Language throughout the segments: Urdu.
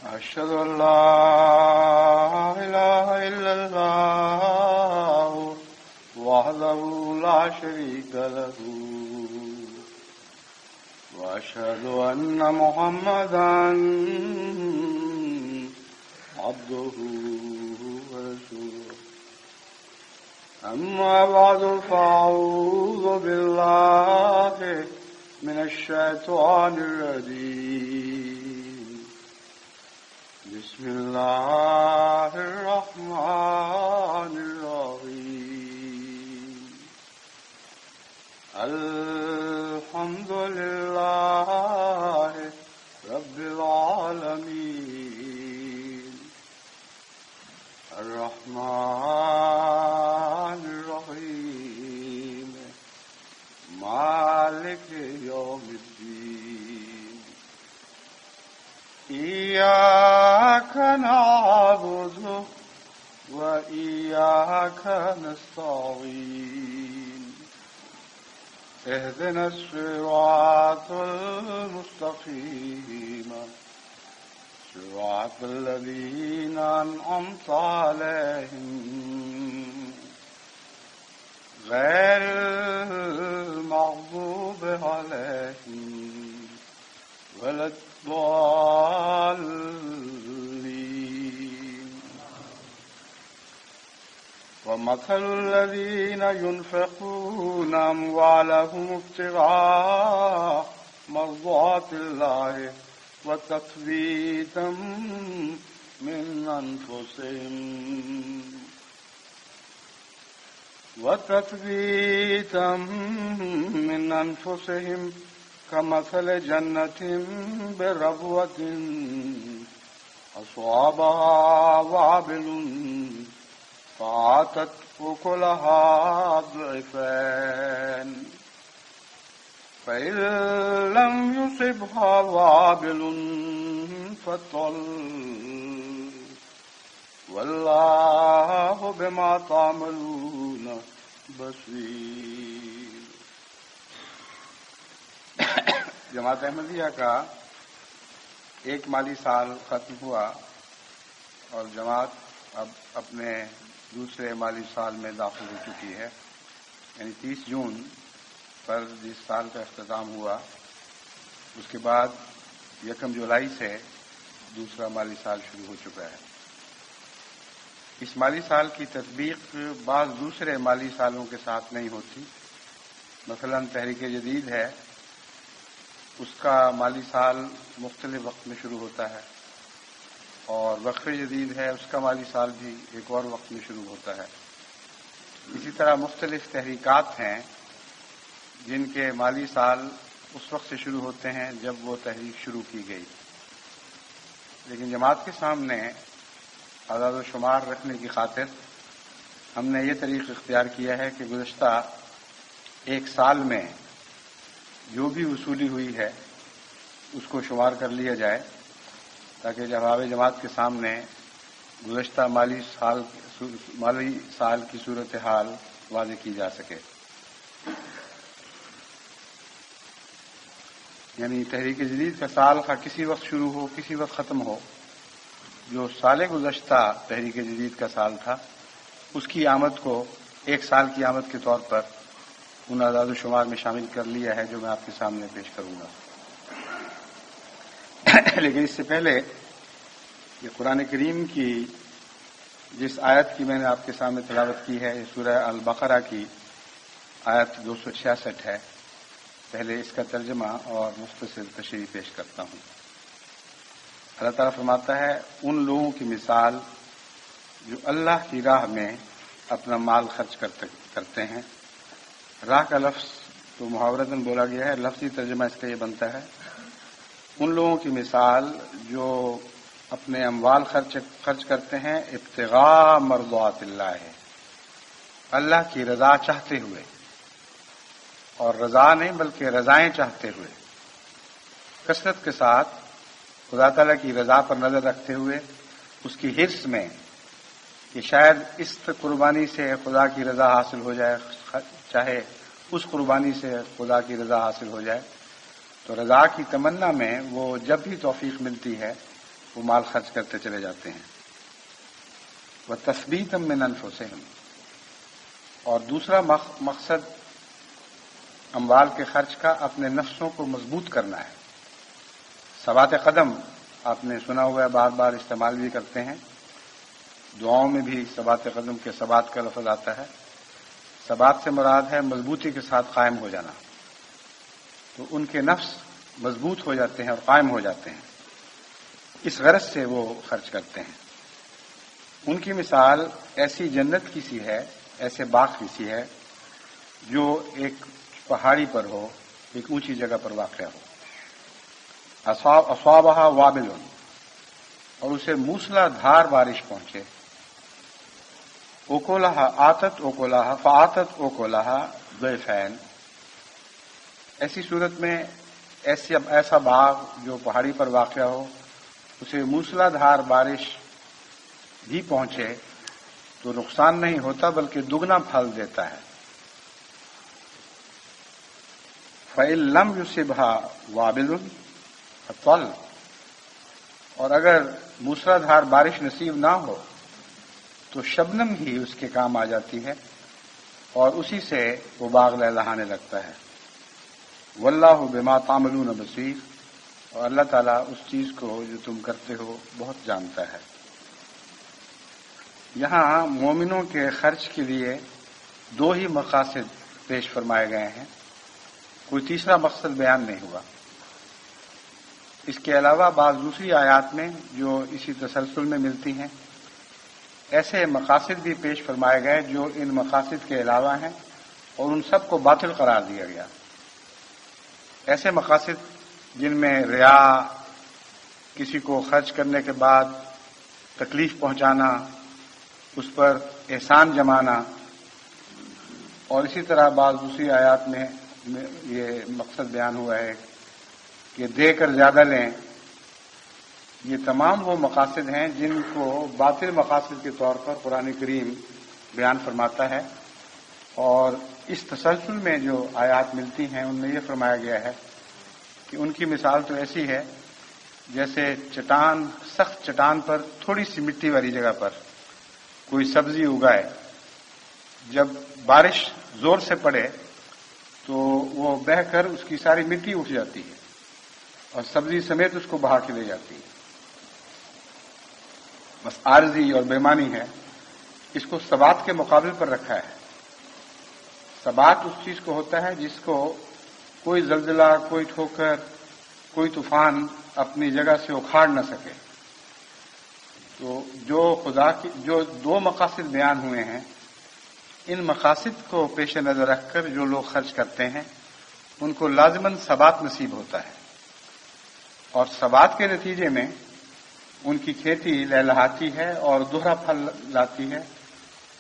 أشهد أن لا إله إلا الله وحده لا شريك له وأشهد أن محمدا عبده ورسوله أما بعد فأعوذ بالله من الشيطان الرجيم بسم الله الرحمن الرحيم الحمد لله رب العالمين الرحمن الرحيم مالك يوم الدين إياك نعبد وإياك نستعين اهدنا الصراط المستقيم صراط الذين أنعمت عليهم غير المغضوب عليهم ولا الضالين ومثل الذين ينفقون أموالهم ابتغاء مرضات الله وتثبيتا من أنفسهم كمثل جنة بربوة أصابها وابل فآتت أكلها ضعفين فإن لم يصبها وابل فطل والله بما تعملون بصير. جماعت احمدیہ کا ایک مالی سال ختم ہوا اور جماعت اب اپنے دوسرے مالی سال میں داخل ہو چکی ہے. یعنی 30 جون پر جس سال کا اختتام ہوا اس کے بعد 1 جولائی سے دوسرا مالی سال شروع ہو چکا ہے. اس مالی سال کی تطبیق بعض دوسرے مالی سالوں کے ساتھ نہیں ہوتی. مثلا تحریک جدید ہے، اس کا مالی سال مختلف وقت میں شروع ہوتا ہے، اور وقف جدید ہے اس کا مالی سال بھی ایک اور وقت میں شروع ہوتا ہے. اسی طرح مختلف تحریکات ہیں جن کے مالی سال اس وقت سے شروع ہوتے ہیں جب وہ تحریک شروع کی گئی. لیکن جماعت کے سامنے اعداد و شمار رکھنے کی خاطر ہم نے یہ طریق اختیار کیا ہے کہ گزشتہ ایک سال میں جو بھی وصولی ہوئی ہے اس کو شمار کر لیا جائے تاکہ جواب جماعت کے سامنے گزشتہ مالی سال کی صورتحال واضح کی جا سکے. یعنی تحریک جدید کا سال کا کسی وقت شروع ہو کسی وقت ختم ہو، جو سال گزشتہ تحریک جدید کا سال تھا اس کی آمد کو ایک سال کی آمد کے طور پر ان اعداد و شمار میں شامل کر لیا ہے جو میں آپ کے سامنے پیش کروں گا. لیکن اس سے پہلے یہ قرآن کریم کی جس آیت کی میں نے آپ کے سامنے تلاوت کی ہے یہ سورہ البقرہ کی آیت 266 ہے. پہلے اس کا ترجمہ اور مختصر تشریح پیش کرتا ہوں. اللہ تعالیٰ فرماتا ہے ان لوگوں کی مثال جو اللہ کی راہ میں اپنا مال خرچ کرتے ہیں. راہ کا لفظ تو محاورتاً بولا گیا ہے، لفظی ترجمہ اس کا یہ بنتا ہے ان لوگوں کی مثال جو اپنے اموال خرچ کرتے ہیں ابتغاء مرضات اللہ ہے، اللہ کی رضا چاہتے ہوئے، اور رضا نہیں بلکہ رضائیں چاہتے ہوئے، کثرت کے ساتھ خدا تعالیٰ کی رضا پر نظر رکھتے ہوئے اس کی حرص میں کہ شاید اس قربانی سے خدا کی رضا حاصل ہو جائے، چاہے اس قربانی سے خدا کی رضا حاصل ہو جائے. تو رضا کی تمنا میں وہ جب بھی توفیق ملتی ہے وہ مال خرچ کرتے چلے جاتے ہیں. وَتَثْبِيتًا مِّنْ أَنفُسِهِمْ، اور دوسرا مقصد اموال کے خرچ کا اپنے نفسوں کو مضبوط کرنا ہے. ثبات قدم آپ نے سنا ہوا ہے، بار بار استعمال بھی کرتے ہیں. دعاؤں میں بھی ثبات قدم کے ثبات کا لفظ آتا ہے. ثبات سے مراد ہے مضبوطی کے ساتھ قائم ہو جانا. تو ان کے نفس مضبوط ہو جاتے ہیں اور قائم ہو جاتے ہیں. اس غرض سے وہ خرچ کرتے ہیں. ان کی مثال ایسی جنت کی سی ہے، ایسے باغ کی سی ہے جو ایک پہاڑی پر ہو، ایک اونچی جگہ پر واقع ہو. اصابہا وابل، اور اسے موسلا دھار بارش پہنچے. اوکولہا آتت اوکولہا فآتت اوکولہا ضعفین. ایسی صورت میں ایسا باغ جو پہاڑی پر واقع ہو، اسے موسلا دھار بارش بھی پہنچے تو نقصان نہیں ہوتا بلکہ دگنا پھل دیتا ہے. فَإِن لَّمْ يُصِبْهَا وَابِلٌ فَطَلٌّ، اور اگر موسلا دھار بارش نصیب نہ ہو تو شبنم ہی اس کے کام آ جاتی ہے اور اسی سے وہ باغ لہلہانے لگتا ہے. واللہ بما تعملون بصیر، اور اللہ تعالیٰ اس چیز کو جو تم کرتے ہو بہت جانتا ہے. یہاں مومنوں کے خرچ کے لیے دو ہی مقاصد پیش فرمائے گئے ہیں، کوئی تیسرا مقصد بیان نہیں ہوا. اس کے علاوہ بعض دوسری آیات میں جو اسی تسلسل میں ملتی ہیں، ایسے مقاصد بھی پیش فرمائے گئے جو ان مقاصد کے علاوہ ہیں اور ان سب کو باطل قرار دیا گیا. ایسے مقاصد جن میں ریا، کسی کو خرچ کرنے کے بعد تکلیف پہنچانا، اس پر احسان جمانا، اور اسی طرح بعض دوسری آیات میں یہ مقصد بیان ہوا ہے کہ دے کر زیادہ لیں. یہ تمام وہ مقاصد ہیں جن کو باطل مقاصد کے طور پر قرآن کریم بیان فرماتا ہے. اور اس تسلسل میں جو آیات ملتی ہیں ان میں یہ فرمایا گیا ہے کہ ان کی مثال تو ایسی ہے جیسے چٹان، سخت چٹان پر تھوڑی سی مٹی والی جگہ پر کوئی سبزی اگائے. جب بارش زور سے پڑے تو وہ بہہ کر اس کی ساری مٹی اٹھ جاتی ہے اور سبزی سمیت اس کو بہا کے لے جاتی ہے. بس عارضی اور بےمانی ہے. اس کو ثبات کے مقابل پر رکھا ہے. ثبات اس چیز کو ہوتا ہے جس کو کوئی زلزلہ، کوئی ٹھوکر، کوئی طوفان اپنی جگہ سے اکھاڑ نہ سکے. تو جو دو مقاصد بیان ہوئے ہیں، ان مقاصد کو پیش نظر رکھ کر جو لوگ خرچ کرتے ہیں ان کو لازماً ثبات نصیب ہوتا ہے، اور ثبات کے نتیجے میں ان کی کھیتی لہلہاتی ہے اور دوہرا پھل لاتی ہے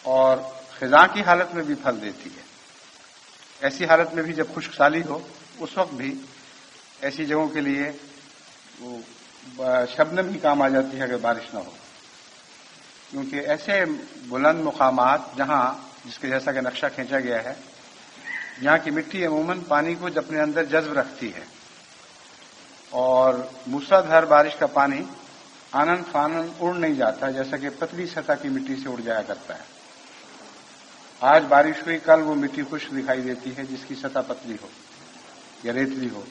اور خزاں کی حالت میں بھی پھل دیتی ہے. ایسی حالت میں بھی جب خشک سالی ہو اس وقت بھی ایسی جگہوں کے لیے شبنم ہی کام آ جاتی ہے اگر بارش نہ ہو. کیونکہ ایسے بلند مقامات جہاں جس کے جیسا کہ نقشہ کھینچا گیا ہے، یہاں کی مٹی عموماً پانی کو اپنے اندر جذب رکھتی ہے اور موسلادھار بارش کا پانی آنن فانن اڑ نہیں جاتا جیسا کہ پتلی سطح کی مٹی سے اڑ جایا کرتا ہے. آج بارش ہوئی، کل وہ مٹی خشک دکھائی دیتی ہے جس کی سطح پتلی ہو یا ریتلی ہو.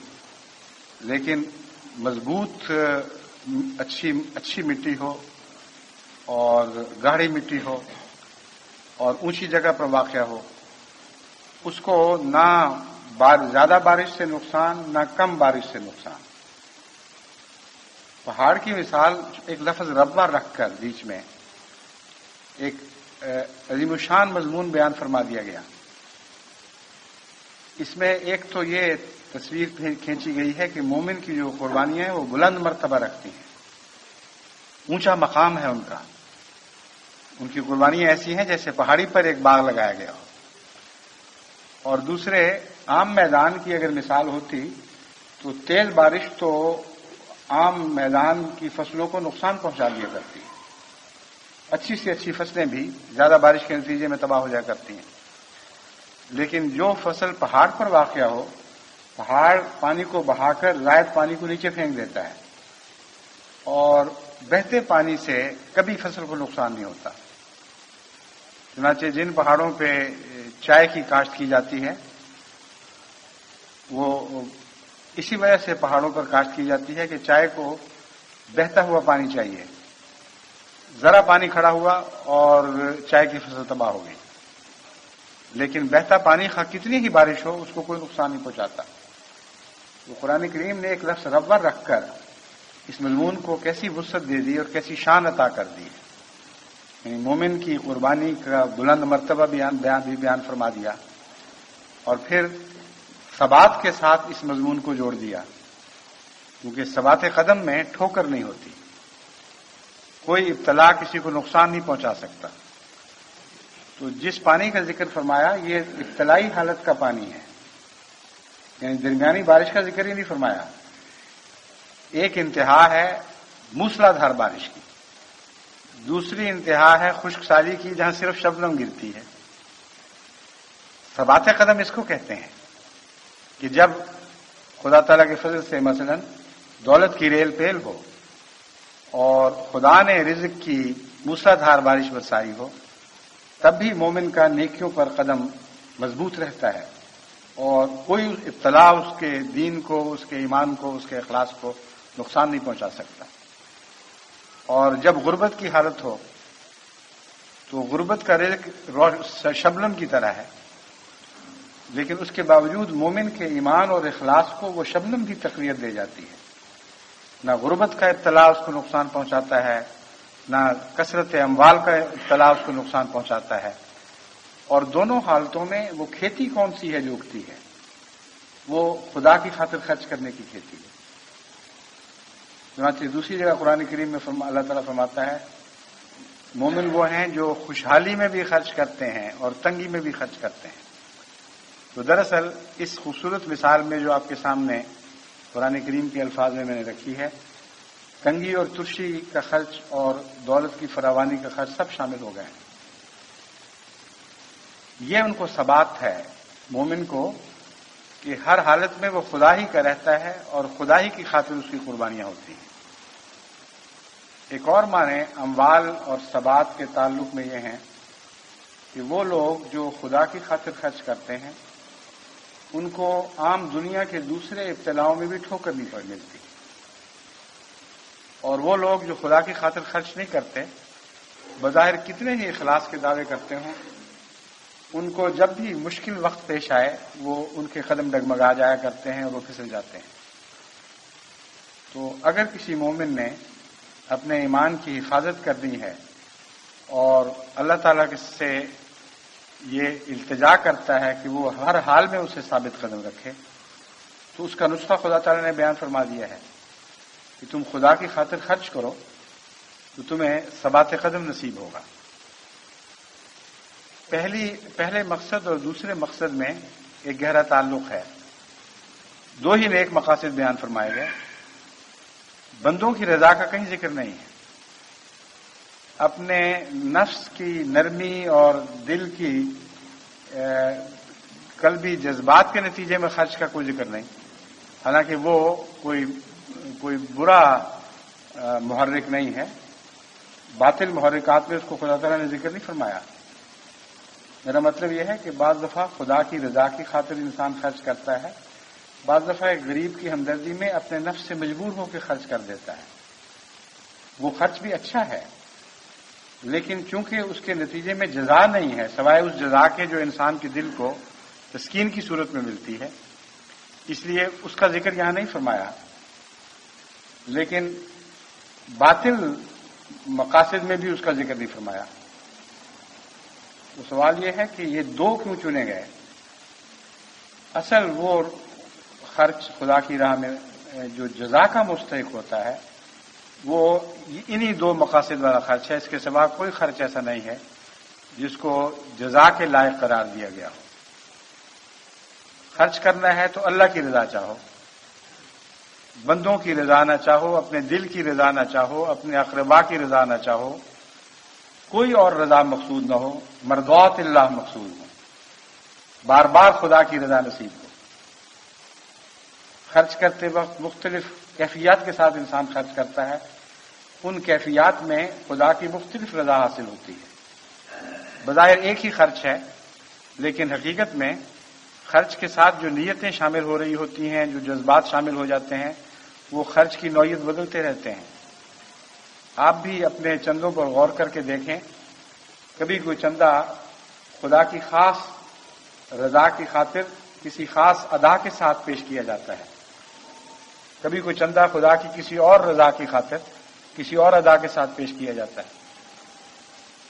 لیکن مضبوط اچھی مٹی ہو اور گاڑھی مٹی ہو اور اونچی جگہ پر واقع ہو، اس کو نہ زیادہ بارش سے نقصان نہ کم بارش سے نقصان. پہاڑ کی مثال ایک لفظ ربوہ رکھ کر بیچ میں ایک عظیم الشان مضمون بیان فرما دیا گیا. اس میں ایک تو یہ تصویر کھینچی گئی ہے کہ مومن کی جو قربانیاں ہیں وہ بلند مرتبہ رکھتی ہیں، اونچا مقام ہے ان کا. ان کی قربانیاں ایسی ہیں جیسے پہاڑی پر ایک باغ لگایا گیا ہو. اور دوسرے عام میدان کی اگر مثال ہوتی تو تیز بارش تو عام میدان کی فصلوں کو نقصان پہنچا دیا کرتی ہے. اچھی سے اچھی فصلیں بھی زیادہ بارش کے نتیجے میں تباہ ہو جایا کرتی ہیں. لیکن جو فصل پہاڑ پر واقع ہو، پہاڑ پانی کو بہا کر زائد پانی کو نیچے پھینک دیتا ہے اور بہتے پانی سے کبھی فصل کو نقصان نہیں ہوتا. چنانچہ جن پہاڑوں پہ چائے کی کاشت کی جاتی ہے وہ اسی وجہ سے پہاڑوں پر کاشت کی جاتی ہے کہ چائے کو بہتا ہوا پانی چاہیے. ذرا پانی کھڑا ہوا اور چائے کی فصل تباہ ہو گئی. لیکن بہتا پانی کتنی ہی بارش ہو اس کو کوئی نقصان نہیں پہنچاتا. تو قرآن کریم نے ایک لفظ ربر رکھ کر اس مضمون کو کیسی وسعت دے دی اور کیسی شان عطا کر دی. یعنی مومن کی قربانی کا بلند مرتبہ بیان فرما دیا اور پھر ثبات کے ساتھ اس مضمون کو جوڑ دیا، کیونکہ ثبات قدم میں ٹھوکر نہیں ہوتی، کوئی ابتلا کسی کو نقصان نہیں پہنچا سکتا. تو جس پانی کا ذکر فرمایا یہ ابتلائی حالت کا پانی ہے، یعنی درمیانی بارش کا ذکر ہی نہیں فرمایا. ایک انتہا ہے موسلا دھار بارش کی، دوسری انتہا ہے خشک سالی کی جہاں صرف شبنم گرتی ہے. ثبات قدم اس کو کہتے ہیں کہ جب خدا تعالیٰ کے فضل سے مثلا دولت کی ریل پیل ہو اور خدا نے رزق کی موسلا دھار بارش برسائی ہو، تب بھی مومن کا نیکیوں پر قدم مضبوط رہتا ہے اور کوئی ابتلا اس کے دین کو، اس کے ایمان کو، اس کے اخلاص کو نقصان نہیں پہنچا سکتا. اور جب غربت کی حالت ہو تو غربت کا رزق شبنم کی طرح ہے، لیکن اس کے باوجود مومن کے ایمان اور اخلاص کو وہ شبنم کی تقویت دے جاتی ہے. نہ غربت کا ابتلا اس کو نقصان پہنچاتا ہے، نہ کثرت اموال کا ابتلا اس کو نقصان پہنچاتا ہے. اور دونوں حالتوں میں وہ کھیتی کون سی ہے جو اگتی ہے؟ وہ خدا کی خاطر خرچ کرنے کی کھیتی ہے. چنانچہ دوسری جگہ قرآن کریم میں اللہ تعالیٰ فرماتا ہے مومن وہ ہیں جو خوشحالی میں بھی خرچ کرتے ہیں اور تنگی میں بھی خرچ کرتے ہیں. تو دراصل اس خوبصورت مثال میں جو آپ کے سامنے قرآن کریم کے الفاظ میں نے رکھی ہے، تنگی اور ترشی کا خرچ اور دولت کی فراوانی کا خرچ سب شامل ہو گئے ہیں. یہ ان کو ثبات ہے مومن کو کہ ہر حالت میں وہ خدا ہی کا رہتا ہے اور خدا ہی کی خاطر اس کی قربانیاں ہوتی ہیں. ایک اور معنی اموال اور ثبات کے تعلق میں یہ ہیں کہ وہ لوگ جو خدا کی خاطر خرچ کرتے ہیں ان کو عام دنیا کے دوسرے ابتلاؤں میں بھی ٹھوکر نہیں ملتی، اور وہ لوگ جو خدا کی خاطر خرچ نہیں کرتے بظاہر کتنے ہی اخلاص کے دعوے کرتے ہوں، ان کو جب بھی مشکل وقت پیش آئے وہ ان کے قدم ڈگمگا جایا کرتے ہیں اور وہ پھسل جاتے ہیں. تو اگر کسی مومن نے اپنے ایمان کی حفاظت کرنی ہے اور اللہ تعالیٰ سے یہ التجا کرتا ہے کہ وہ ہر حال میں اسے ثابت قدم رکھے، تو اس کا نسخہ خدا تعالیٰ نے بیان فرما دیا ہے کہ تم خدا کی خاطر خرچ کرو تو تمہیں ثبات قدم نصیب ہوگا. پہلے مقصد اور دوسرے مقصد میں ایک گہرا تعلق ہے. دو ہی نیک مقاصد بیان فرمائے گئے. بندوں کی رضا کا کہیں ذکر نہیں ہے، اپنے نفس کی نرمی اور دل کی قلبی جذبات کے نتیجے میں خرچ کا کوئی ذکر نہیں، حالانکہ وہ کوئی برا محرک نہیں ہے. باطل محرکات میں اس کو خدا تعالیٰ نے ذکر نہیں فرمایا. میرا مطلب یہ ہے کہ بعض دفعہ خدا کی رضا کی خاطر انسان خرچ کرتا ہے، بعض دفعہ ایک غریب کی ہمدردی میں اپنے نفس سے مجبور ہو کے خرچ کر دیتا ہے. وہ خرچ بھی اچھا ہے، لیکن چونکہ اس کے نتیجے میں جزا نہیں ہے سوائے اس جزا کے جو انسان کے دل کو تسکین کی صورت میں ملتی ہے، اس لیے اس کا ذکر یہاں نہیں فرمایا. لیکن باطل مقاصد میں بھی اس کا ذکر نہیں فرمایا. تو سوال یہ ہے کہ یہ دو کیوں چنے گئے؟ اصل وہ خرچ خدا کی راہ میں جو جزا کا مستحق ہوتا ہے وہ انہی دو مقاصد والا خرچ ہے. اس کے سوا کوئی خرچ ایسا نہیں ہے جس کو جزا کے لائق قرار دیا گیا ہو. خرچ کرنا ہے تو اللہ کی رضا چاہو، بندوں کی رضا نہ چاہو، اپنے دل کی رضا نہ چاہو، اپنے اقربا کی رضا نہ چاہو، کوئی اور رضا مقصود نہ ہو، مرضات اللہ مقصود ہو، بار بار خدا کی رضا نصیب ہو. خرچ کرتے وقت مختلف کیفیات کے ساتھ انسان خرچ کرتا ہے. ان کیفیات میں خدا کی مختلف رضا حاصل ہوتی ہے۔ بظاہر ایک ہی خرچ ہے، لیکن حقیقت میں خرچ کے ساتھ جو نیتیں شامل ہو رہی ہوتی ہیں، جو جذبات شامل ہو جاتے ہیں، وہ خرچ کی نوعیت بدلتے رہتے ہیں۔ آپ بھی اپنے چندوں پر غور کر کے دیکھیں، کبھی کوئی چندہ خدا کی خاص رضا کی خاطر کسی خاص ادا کے ساتھ پیش کیا جاتا ہے، کبھی کوئی چندہ خدا کی کسی اور رضا کی خاطر کسی اور ادا کے ساتھ پیش کیا جاتا ہے۔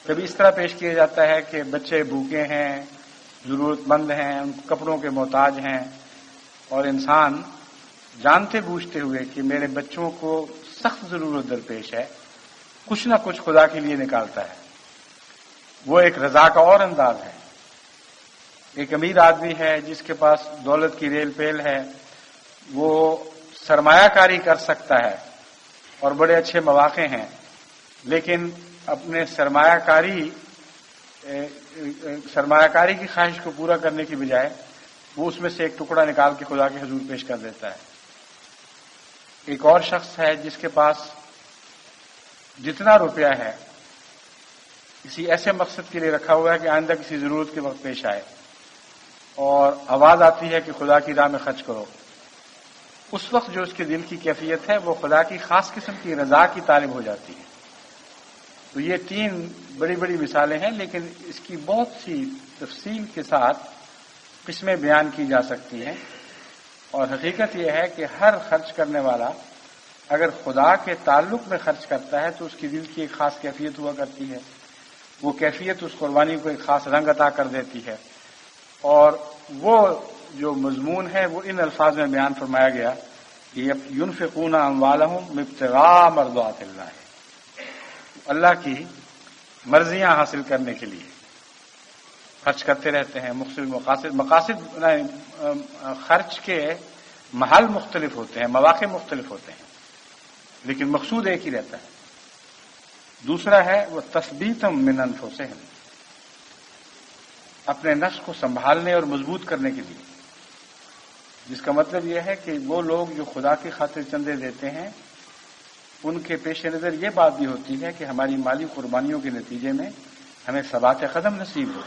کبھی اس طرح پیش کیا جاتا ہے کہ بچے بھوکے ہیں، ضرورت مند ہیں، ان کپڑوں کے محتاج ہیں، اور انسان جانتے بوجھتے ہوئے کہ میرے بچوں کو سخت ضرورت درپیش ہے، کچھ نہ کچھ خدا کے لیے نکالتا ہے۔ وہ ایک رضا کا اور انداز ہے۔ ایک امیر آدمی ہے جس کے پاس دولت کی ریل پیل ہے، وہ سرمایہ کاری کر سکتا ہے اور بڑے اچھے مواقع ہیں، لیکن اپنے سرمایہ کاری کی خواہش کو پورا کرنے کی بجائے وہ اس میں سے ایک ٹکڑا نکال کے خدا کے حضور پیش کر دیتا ہے۔ ایک اور شخص ہے جس کے پاس جتنا روپیہ ہے کسی ایسے مقصد کے لیے رکھا ہوا ہے کہ آئندہ کسی ضرورت کے وقت پیش آئے، اور آواز آتی ہے کہ خدا کی راہ میں خرچ کرو۔ اس وقت جو اس کے دل کی کیفیت ہے وہ خدا کی خاص قسم کی رضا کی طالب ہو جاتی ہے۔ تو یہ تین بڑی بڑی مثالیں ہیں، لیکن اس کی بہت سی تفصیل کے ساتھ قسمیں بیان کی جا سکتی ہیں، اور حقیقت یہ ہے کہ ہر خرچ کرنے والا اگر خدا کے تعلق میں خرچ کرتا ہے تو اس کی دل کی ایک خاص کیفیت ہوا کرتی ہے، وہ کیفیت اس قربانی کو ایک خاص رنگ عطا کر دیتی ہے، اور وہ جو مضمون ہے وہ ان الفاظ میں بیان فرمایا گیا کہ ينفقون اموالهم ابتغاء مرضات اللہ، اللہ کی مرضیاں حاصل کرنے کے لیے خرچ کرتے رہتے ہیں۔ مختلف مقاصد خرچ کے محل مختلف ہوتے ہیں، مواقع مختلف ہوتے ہیں، لیکن مقصود ایک ہی رہتا ہے۔ دوسرا ہے وہ تثبیتا من انفسہم، اپنے نفس کو سنبھالنے اور مضبوط کرنے کے لیے، جس کا مطلب یہ ہے کہ وہ لوگ جو خدا کی خاطر چندے دیتے ہیں ان کے پیش نظر یہ بات بھی ہوتی ہے کہ ہماری مالی قربانیوں کے نتیجے میں ہمیں ثبات قدم نصیب ہو،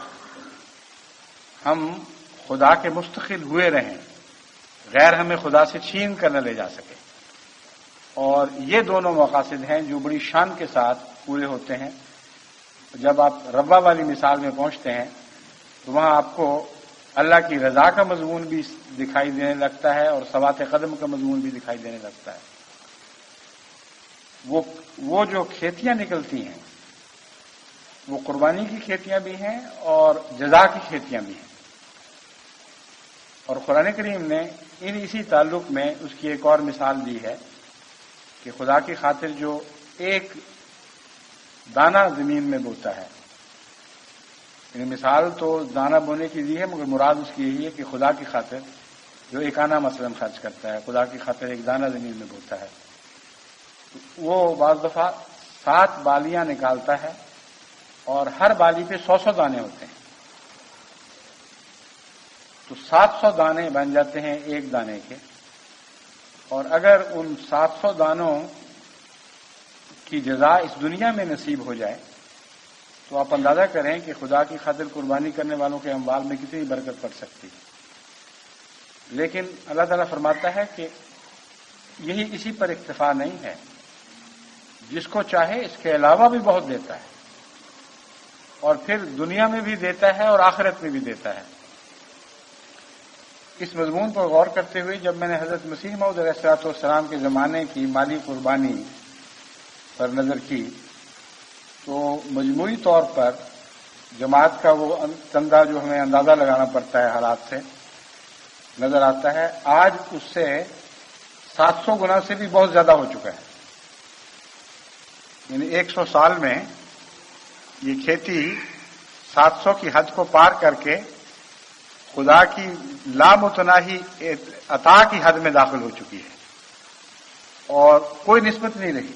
ہم خدا کے مستقل ہوئے رہیں، غیر ہمیں خدا سے چھین کر نہ لے جا سکے۔ اور یہ دونوں مقاصد ہیں جو بڑی شان کے ساتھ پورے ہوتے ہیں۔ جب آپ ربا والی مثال میں پہنچتے ہیں تو وہاں آپ کو اللہ کی رضا کا مضمون بھی دکھائی دینے لگتا ہے اور ثبات قدم کا مضمون بھی دکھائی دینے لگتا ہے۔ وہ جو کھیتیاں نکلتی ہیں وہ قربانی کی کھیتیاں بھی ہیں اور جزا کی کھیتیاں بھی ہیں، اور قرآن کریم نے اسی تعلق میں اس کی ایک اور مثال دی ہے کہ خدا کی خاطر جو ایک دانہ زمین میں بوتا ہے، یعنی مثال تو دانہ بونے کی دی ہے مگر مراد اس کی یہی ہے کہ خدا کی خاطر جو ایک آنا مثلا خرچ کرتا ہے، خدا کی خاطر ایک دانہ زمین میں بوتا ہے، وہ بعض دفعہ 7 بالیاں نکالتا ہے اور ہر بالی پہ 100 دانے ہوتے ہیں، تو 700 دانے بن جاتے ہیں ایک دانے کے، اور اگر ان 700 دانوں کی جزا اس دنیا میں نصیب ہو جائے تو آپ اندازہ کریں کہ خدا کی خاطر قربانی کرنے والوں کے اموال میں کتنی برکت پڑ سکتی ہے۔ لیکن اللہ تعالیٰ فرماتا ہے کہ یہی اسی پر اکتفا نہیں ہے، جس کو چاہے اس کے علاوہ بھی بہت دیتا ہے، اور پھر دنیا میں بھی دیتا ہے اور آخرت میں بھی دیتا ہے۔ اس مضمون پر غور کرتے ہوئے جب میں نے حضرت مسیح موعود علیہ السلام کے زمانے کی مالی قربانی پر نظر کی تو مجموعی طور پر جماعت کا وہ چندہ جو ہمیں اندازہ لگانا پڑتا ہے حالات سے نظر آتا ہے، آج اس سے 700 گنا سے بھی بہت زیادہ ہو چکا ہے۔ یعنی 100 سال میں یہ کھیتی 700 کی حد کو پار کر کے خدا کی لامتناہی عطا کی حد میں داخل ہو چکی ہے اور کوئی نسبت نہیں رہی۔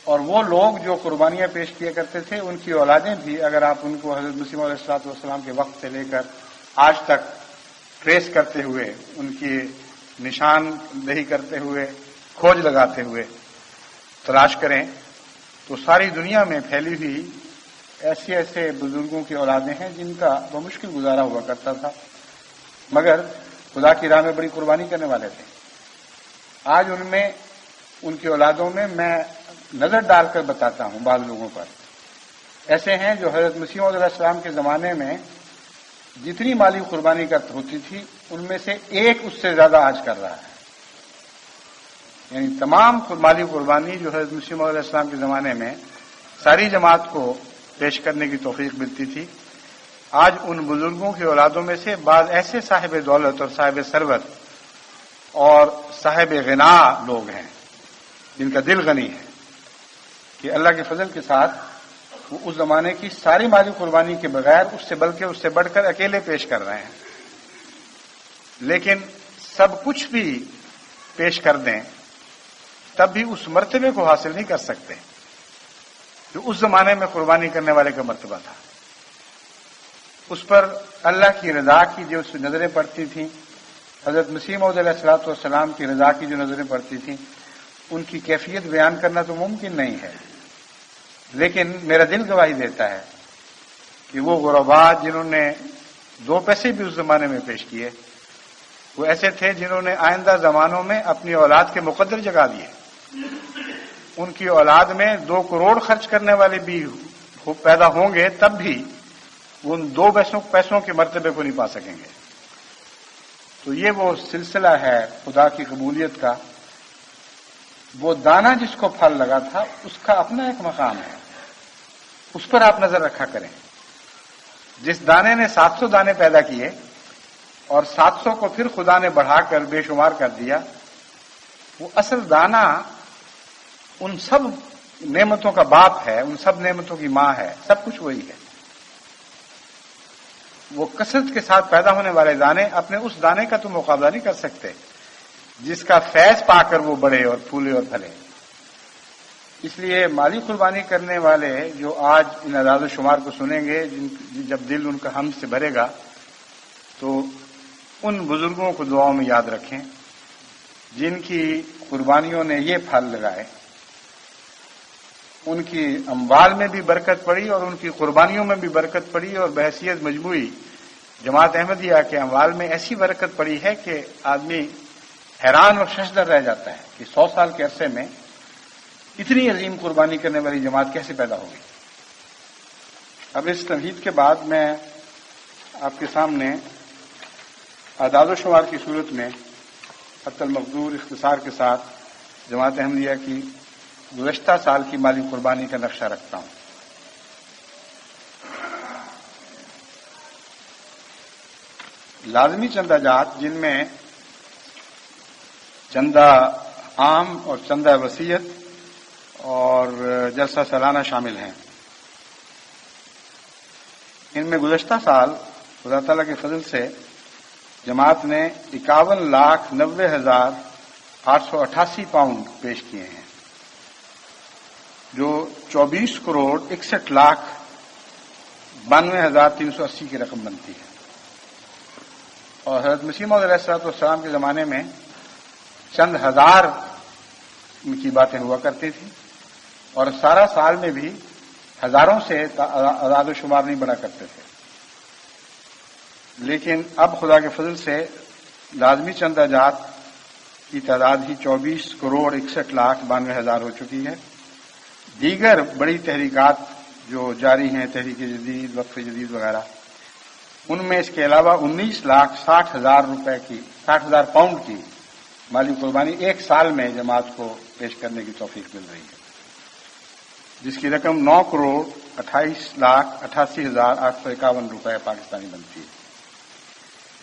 اور وہ لوگ جو قربانیاں پیش کیا کرتے تھے ان کی اولادیں بھی اگر آپ ان کو حضرت مسیح علیہ السلام کے وقت سے لے کر آج تک ٹریس کرتے ہوئے، ان کی نشان دہی کرتے ہوئے، کھوج لگاتے ہوئے تلاش کریں تو ساری دنیا میں پھیلی ہوئی ایسے ایسے بزرگوں کی اولادیں ہیں جن کا بمشکل گزارا ہوا کرتا تھا، مگر خدا کی راہ میں بڑی قربانی کرنے والے تھے۔ آج ان میں، ان کی اولادوں میں میں نظر ڈال کر بتاتا ہوں بعض لوگوں پر، ایسے ہیں جو حضرت مسیح علیہ السلام کے زمانے میں جتنی مالی قربانی ہوتی تھی ان میں سے ایک اس سے زیادہ آج کر رہا ہے۔ یعنی تمام مالی قربانی جو حضرت مسیح علیہ السلام کے زمانے میں ساری جماعت کو پیش کرنے کی توفیق ملتی تھی، آج ان بزرگوں کی اولادوں میں سے بعض ایسے صاحب دولت اور صاحب ثروت اور صاحب غنا لوگ ہیں جن کا دل غنی ہے کہ اللہ کے فضل کے ساتھ وہ اس زمانے کی ساری مالی قربانی کے بغیر اس سے بلکہ اس سے بڑھ کر اکیلے پیش کر رہے ہیں، لیکن سب کچھ بھی پیش کر دیں تب بھی اس مرتبے کو حاصل نہیں کر سکتے جو اس زمانے میں قربانی کرنے والے کا مرتبہ تھا۔ اس پر اللہ کی رضا کی جو نظریں پڑتی تھیں، حضرت مسیح موعود علیہ الصلوۃ والسلام کی رضا کی جو نظریں پڑتی تھیں، ان کی کیفیت بیان کرنا تو ممکن نہیں ہے، لیکن میرا دل گواہی دیتا ہے کہ وہ غربا جنہوں نے 2 پیسے بھی اس زمانے میں پیش کیے، وہ ایسے تھے جنہوں نے آئندہ زمانوں میں اپنی اولاد کے مقدر جگا دیے۔ ان کی اولاد میں 2 کروڑ خرچ کرنے والے بھی پیدا ہوں گے تب بھی وہ ان 2 پیسوں کے مرتبے کو نہیں پا سکیں گے۔ تو یہ وہ سلسلہ ہے خدا کی قبولیت کا، وہ دانہ جس کو پھل لگا تھا اس کا اپنا ایک مقام ہے، اس پر آپ نظر رکھا کریں۔ جس دانے نے 700 دانے پیدا کیے اور 700 کو پھر خدا نے بڑھا کر بے شمار کر دیا، وہ اصل دانہ ان سب نعمتوں کا باپ ہے، ان سب نعمتوں کی ماں ہے، سب کچھ وہی ہے۔ وہ کثرت کے ساتھ پیدا ہونے والے دانے اپنے اس دانے کا تو مقابلہ نہیں کر سکتے جس کا فیض پا کر وہ بڑھے اور پھولے اور پھلے۔ اس لیے مالی قربانی کرنے والے جو آج ان اعداد و شمار کو سنیں گے، جب دل ان کا حمد سے بھرے گا، تو ان بزرگوں کو دعاؤں میں یاد رکھیں جن کی قربانیوں نے یہ پھل لگائے، ان کی اموال میں بھی برکت پڑی اور ان کی قربانیوں میں بھی برکت پڑی، اور بحیثیت مجموعی جماعت احمدیہ کے اموال میں ایسی برکت پڑی ہے کہ آدمی حیران اور ششدر رہ جاتا ہے کہ 100 سال کے عرصے میں اتنی عظیم قربانی کرنے والی جماعت کیسے پیدا ہوگی۔ اب اس تمہید کے بعد میں آپ کے سامنے اعداد و شمار کی صورت میں حتی المقدور اختصار کے ساتھ جماعت احمدیہ کی گزشتہ سال کی مالی قربانی کا نقشہ رکھتا ہوں۔ لازمی چندہ جات، جن میں چندہ عام اور چندہ وصیت اور جلسہ سالانہ شامل ہیں، ان میں گزشتہ سال خدا تعالیٰ کے فضل سے جماعت نے 51,90,888 پاؤنڈ پیش کیے ہیں، جو 24 کروڑ 61,92,380 کی رقم بنتی ہے۔ اور حضرت مسیح موعود علیہ السلام کے زمانے میں چند ہزار کی باتیں ہوا کرتی تھیں، اور سارا سال میں بھی ہزاروں سے اعداد و شمار نہیں بڑھا کرتے تھے، لیکن اب خدا کے فضل سے لازمی چندہ جات کی تعداد ہی 24 کروڑ 61,92,000 ہو چکی ہے۔ دیگر بڑی تحریکات جو جاری ہیں، تحریک جدید، وقف جدید وغیرہ، ان میں اس کے علاوہ 19,60,000 روپے کی 60,000 پاؤنڈ کی مالی قربانی ایک سال میں جماعت کو پیش کرنے کی توفیق مل رہی ہے، جس کی رقم 9 کروڑ 28,88,851 روپے پاکستانی بنتی ہے۔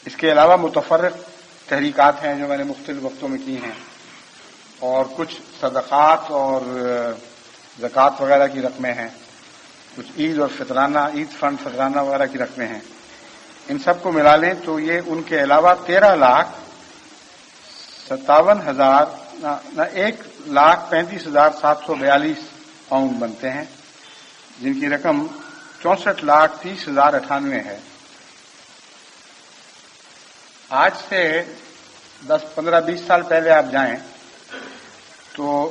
اس کے علاوہ متفرق تحریکات ہیں جو میں نے مختلف وقتوں میں کی ہیں، اور کچھ صدقات اور زکوٰۃ وغیرہ کی رقمیں ہیں، کچھ عید اور فطرانہ، عید فنڈ فطرانہ وغیرہ کی رقمیں ہیں۔ ان سب کو ملا لیں تو یہ ان کے علاوہ 1,35,742 پاؤنڈ بنتے ہیں، جن کی رقم 64,30,098 ہے۔ آج سے 10-15-20 سال پہلے آپ جائیں تو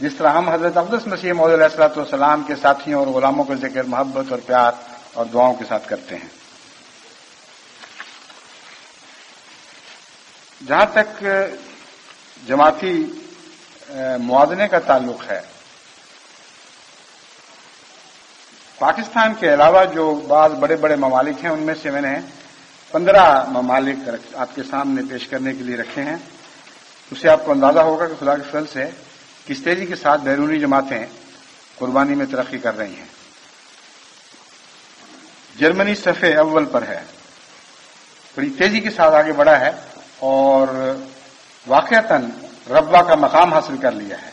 جس طرح ہم حضرت اقدس مسیح موعود علیہ الصلوۃ والسلام کے ساتھیوں اور غلاموں کا ذکر محبت اور پیار اور دعاؤں کے ساتھ کرتے ہیں۔ جہاں تک جماعتی موازنے کا تعلق ہے، پاکستان کے علاوہ جو بعض بڑے بڑے ممالک ہیں ان میں سے میں نے 15 ممالک آپ کے سامنے پیش کرنے کے لیے رکھے ہیں۔ اس سے آپ کو اندازہ ہوگا کہ خدا کے فضل سے کس تیزی کے ساتھ بیرونی جماعتیں قربانی میں ترقی کر رہی ہیں۔ جرمنی صفحے اول پر ہے، بڑی تیزی کے ساتھ آگے بڑھا ہے اور واقعتاً ربوہ کا مقام حاصل کر لیا ہے۔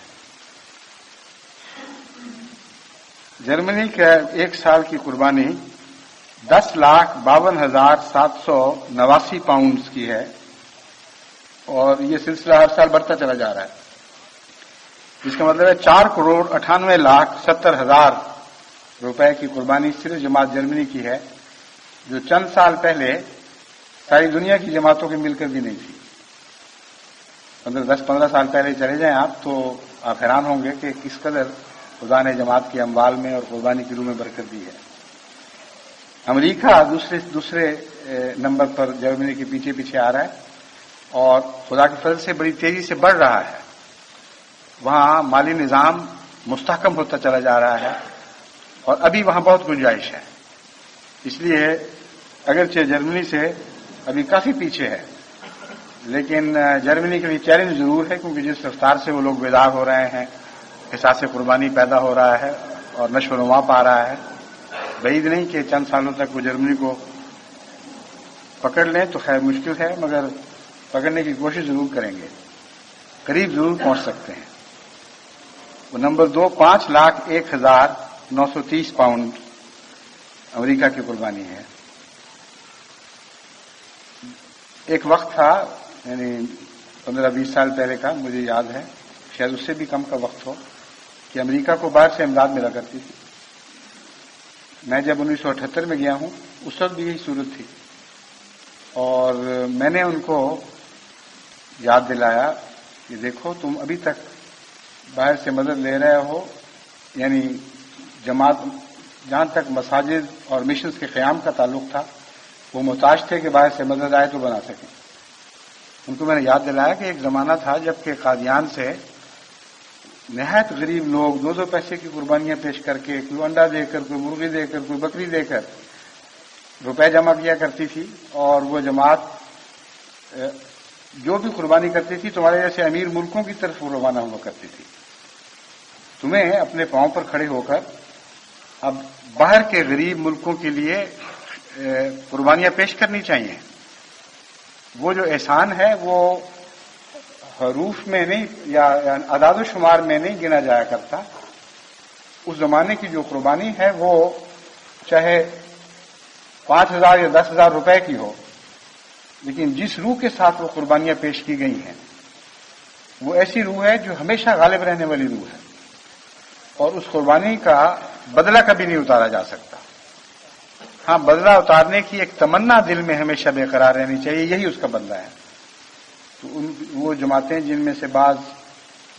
جرمنی کا ایک سال کی قربانی 10,52,789 پاؤنڈز کی ہے اور یہ سلسلہ ہر سال بڑھتا چلا جا رہا ہے، جس کا مطلب ہے 4,98,70,000 روپے کی قربانی صرف جماعت جرمنی کی ہے، جو چند سال پہلے ساری دنیا کی جماعتوں کی مل کر بھی نہیں تھی۔ 10-15 سال پہلے چلے جائیں آپ تو آپ حیران ہوں گے کہ کس قدر خدا نے جماعت کے اموال میں اور قربانی کی روح میں برکت دی ہے۔ امریکہ دوسرے نمبر پر جرمنی کے پیچھے پیچھے آ رہا ہے اور خدا کے فضل سے بڑی تیزی سے بڑھ رہا ہے۔ وہاں مالی نظام مستحکم ہوتا چلا جا رہا ہے اور ابھی وہاں بہت گنجائش ہے۔ اس لیے اگرچہ جرمنی سے ابھی کافی پیچھے ہے، لیکن جرمنی کے لیے چیلنج ضرور ہے، کیونکہ جس رفتار سے وہ لوگ بیدار ہو رہے ہیں، احساس قربانی پیدا ہو رہا ہے اور نشو و نما پا رہا ہے، بعید نہیں کہ چند سالوں تک وہ جرمنی کو پکڑ لیں تو خیر مشکل ہے، مگر پکڑنے کی کوشش ضرور کریں گے، قریب ضرور پہنچ سکتے ہیں۔ وہ نمبر 2 5,01,930 پاؤنڈ امریکہ کی قربانی ہے۔ ایک وقت تھا، یعنی 15-20 سال پہلے کا، مجھے یاد ہے، شاید اس سے بھی کم کا وقت ہو، کہ امریکہ کو باہر سے امداد ملا کرتی تھی۔ میں جب 1978 میں گیا ہوں اس وقت بھی یہی صورت تھی، اور میں نے ان کو یاد دلایا کہ دیکھو تم ابھی تک باہر سے مدد لے رہے ہو، یعنی جماعت جہاں تک مساجد اور مشنز کے قیام کا تعلق تھا وہ محتاج تھے کہ باہر سے مدد آئے تو بنا سکیں۔ ان کو میں نے یاد دلایا کہ ایک زمانہ تھا جب کہ قادیان سے نہایت غریب لوگ 2 پیسے کی قربانیاں پیش کر کے، کوئی انڈا دے کر، کوئی مرغی دے کر، کوئی بکری دے کر روپے جمع کیا کرتی تھی، اور وہ جماعت جو بھی قربانی کرتی تھی تمہارے جیسے امیر ملکوں کی طرف وہ روانہ ہوا کرتی تھی۔ تمہیں اپنے پاؤں پر کھڑے ہو کر اب باہر کے غریب ملکوں کے لیے قربانیاں پیش کرنی چاہیے۔ وہ جو احسان ہے وہ حروف میں نہیں یا اعداد و شمار میں نہیں گنا جایا کرتا۔ اس زمانے کی جو قربانی ہے وہ چاہے 5,000 یا 10,000 روپے کی ہو، لیکن جس روح کے ساتھ وہ قربانیاں پیش کی گئی ہیں وہ ایسی روح ہے جو ہمیشہ غالب رہنے والی روح ہے، اور اس قربانی کا بدلہ کبھی نہیں اتارا جا سکتا۔ ہاں، بدلہ اتارنے کی ایک تمنا دل میں ہمیشہ برقرار رہنی چاہیے، یہی اس کا بدلہ ہے۔ تو وہ جماعتیں جن میں سے بعض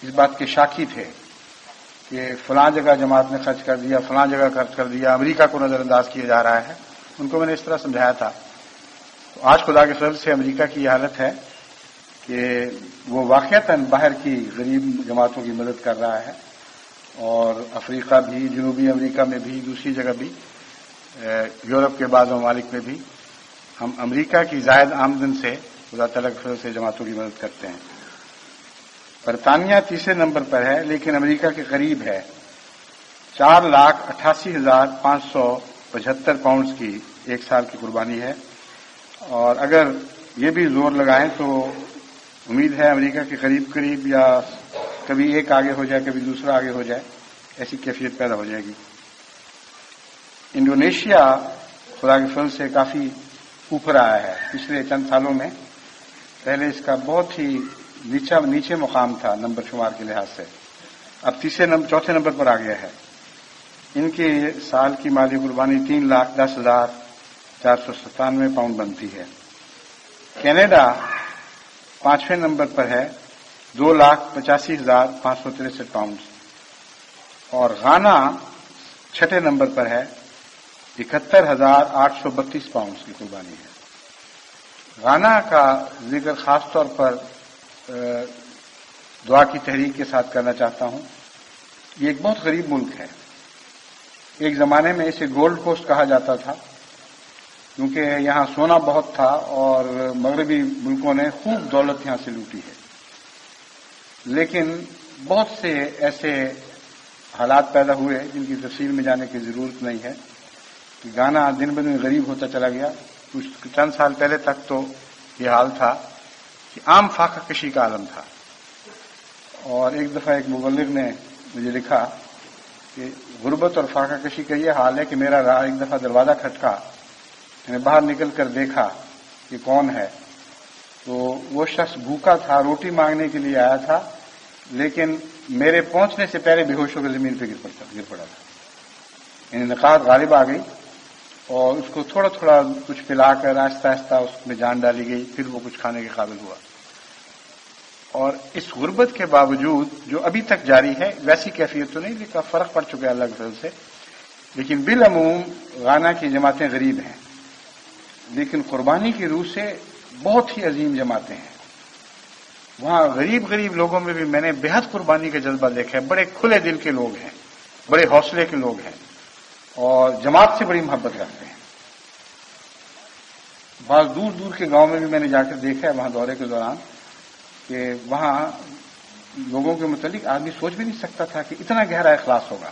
اس بات کے شاکی تھے کہ فلاں جگہ جماعت نے خرچ کر دیا، فلاں جگہ خرچ کر دیا، امریکہ کو نظر انداز کیا جا رہا ہے، ان کو میں نے اس طرح سمجھایا تھا۔ تو آج خدا کے فضل سے امریکہ کی یہ حالت ہے کہ وہ واقعتاً باہر کی غریب جماعتوں کی مدد کر رہا ہے، اور افریقہ بھی، جنوبی امریکہ میں بھی، دوسری جگہ بھی، یورپ کے بعض ممالک میں بھی ہم امریکہ کی زائد آمدن سے خدا تعالیٰ کے فضل سے جماعتوں کی مدد کرتے ہیں۔ برطانیہ تیسرے نمبر پر ہے، لیکن امریکہ کے قریب ہے۔ 4,88,575 پاؤنڈز کی ایک سال کی قربانی ہے، اور اگر یہ بھی زور لگائیں تو امید ہے امریکہ کے قریب قریب یا کبھی ایک آگے ہو جائے کبھی دوسرا آگے ہو جائے، ایسی کیفیت پیدا ہو جائے گی۔ انڈونیشیا خدا کے فضل سے کافی اوپر آیا ہے پچھلے چند سالوں میں، پہلے اس کا بہت ہی نیچے مقام تھا نمبر شمار کے لحاظ سے، اب چوتھے نمبر پر آ گیا ہے۔ ان کے سال کی مالی قربانی 3,10,497 پاؤنڈ بنتی ہے۔ کینیڈا 5ویں نمبر پر ہے، 1,02,929 پاؤنڈ 1,02,929 پاؤنڈ 2,85,563 پاؤنڈ، اور غانا چھٹے نمبر پر ہے، 71,832 پاؤنڈ کی قربانی ہے۔ غانا کا ذکر خاص طور پر دعا کی تحریک کے ساتھ کرنا چاہتا ہوں۔ یہ ایک بہت غریب ملک ہے۔ ایک زمانے میں اسے گولڈ کوسٹ کہا جاتا تھا، کیونکہ یہاں سونا بہت تھا اور مغربی ملکوں نے خوب دولت یہاں سے لوٹی ہے۔ لیکن بہت سے ایسے حالات پیدا ہوئے جن کی تفصیل میں جانے کی ضرورت نہیں ہے کہ گانا دن بدن غریب ہوتا چلا گیا۔ کچھ چند سال پہلے تک تو یہ حال تھا کہ عام فاقہ کشی کا عالم تھا، اور ایک دفعہ ایک مبلغ نے مجھے لکھا کہ غربت اور فاقہ کشی کا یہ حال ہے کہ میرا ایک دفعہ دروازہ کھٹکا، میں نے باہر نکل کر دیکھا کہ کون ہے، تو وہ شخص بھوکا تھا، روٹی مانگنے کے لیے آیا تھا، لیکن میرے پہنچنے سے پہلے بے ہوش ہو کر زمین پہ گر پڑا تھا۔ یعنی نقاہت غالب آ گئی اور اس کو تھوڑا تھوڑا کچھ پلا کر آہستہ آہستہ اس میں جان ڈالی گئی، پھر وہ کچھ کھانے کے قابل ہوا۔ اور اس غربت کے باوجود جو ابھی تک جاری ہے، ویسی کیفیت تو نہیں، لیکن فرق پڑ چکا ہے اللہ کے فضل سے، لیکن بالعموم غانا کی جماعتیں غریب ہیں، لیکن قربانی کی روح سے بہت ہی عظیم جماعتیں ہیں۔ وہاں غریب لوگوں میں بھی میں نے بے حد قربانی کا جذبہ دیکھا ہے، بڑے کھلے دل کے لوگ ہیں، بڑے حوصلے کے لوگ ہیں، اور جماعت سے بڑی محبت رکھتے ہیں۔ بعض دور دور کے گاؤں میں بھی میں نے جا کر دیکھا ہے وہاں دورے کے دوران، کہ وہاں لوگوں کے متعلق آدمی سوچ بھی نہیں سکتا تھا کہ اتنا گہرا اخلاص ہوگا۔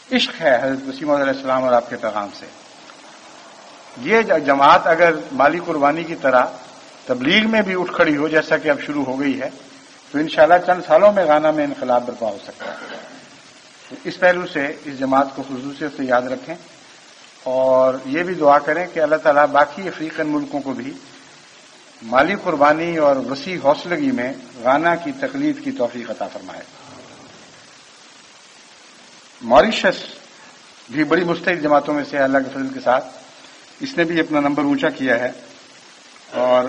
عشق ہے حضرت مسیح موعود علیہ السلام اور آپ کے پیغام سے۔ یہ جماعت اگر مالی قربانی کی طرح تبلیغ میں بھی اٹھ کھڑی ہو، جیسا کہ اب شروع ہو گئی ہے، تو انشاءاللہ چند سالوں میں غانا میں انقلاب برپا ہو سکتا ہے۔ تو اس پہلو سے اس جماعت کو خصوصیت سے یاد رکھیں، اور یہ بھی دعا کریں کہ اللہ تعالیٰ باقی افریقن ملکوں کو بھی مالی قربانی اور وسیع حوصلگی میں غانا کی تقلید کی توفیق عطا فرمائے۔ ماریشس بھی بڑی مستحق جماعتوں میں سے اللہ کے فضل کے ساتھ، اس نے بھی اپنا نمبر اونچا کیا ہے، اور